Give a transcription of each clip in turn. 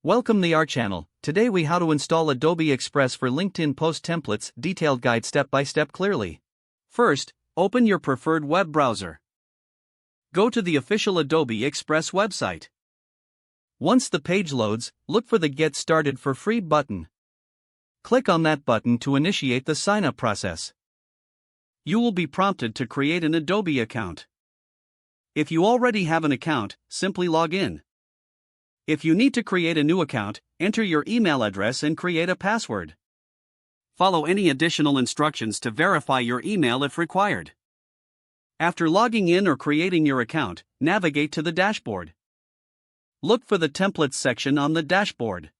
Welcome to our channel. Today we how to install Adobe Express for LinkedIn post templates, detailed guide step by step clearly. First, open your preferred web browser. Go to the official Adobe Express website. Once the page loads, look for the Get Started for Free button. Click on that button to initiate the sign-up process. You will be prompted to create an Adobe account. If you already have an account, simply log in. If you need to create a new account, enter your email address and create a password. Follow any additional instructions to verify your email if required. After logging in or creating your account, navigate to the dashboard. Look for the Templates section on the dashboard.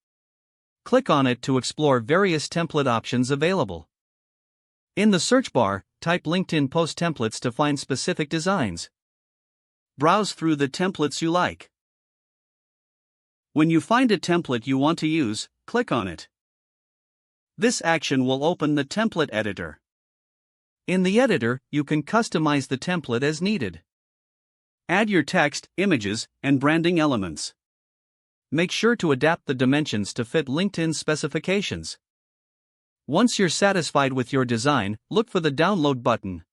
Click on it to explore various template options available. In the search bar, type LinkedIn post templates to find specific designs. Browse through the templates you like. When you find a template you want to use, click on it. This action will open the template editor. In the editor, you can customize the template as needed. Add your text, images, and branding elements. Make sure to adapt the dimensions to fit LinkedIn specifications. Once you're satisfied with your design, look for the Download button.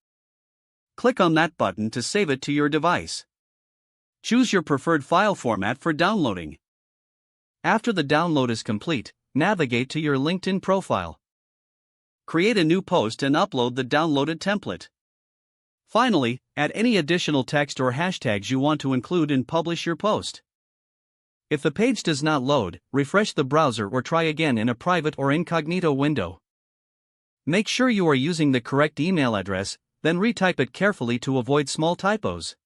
Click on that button to save it to your device. Choose your preferred file format for downloading. After the download is complete, navigate to your LinkedIn profile. Create a new post and upload the downloaded template. Finally, add any additional text or hashtags you want to include and publish your post. If the page does not load, refresh the browser or try again in a private or incognito window. Make sure you are using the correct email address, then retype it carefully to avoid small typos.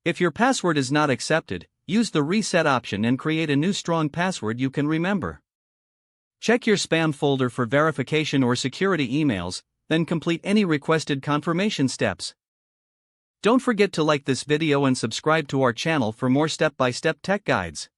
If your password is not accepted, use the reset option and create a new strong password you can remember. Check your spam folder for verification or security emails, then complete any requested confirmation steps. Don't forget to like this video and subscribe to our channel for more step-by-step tech guides.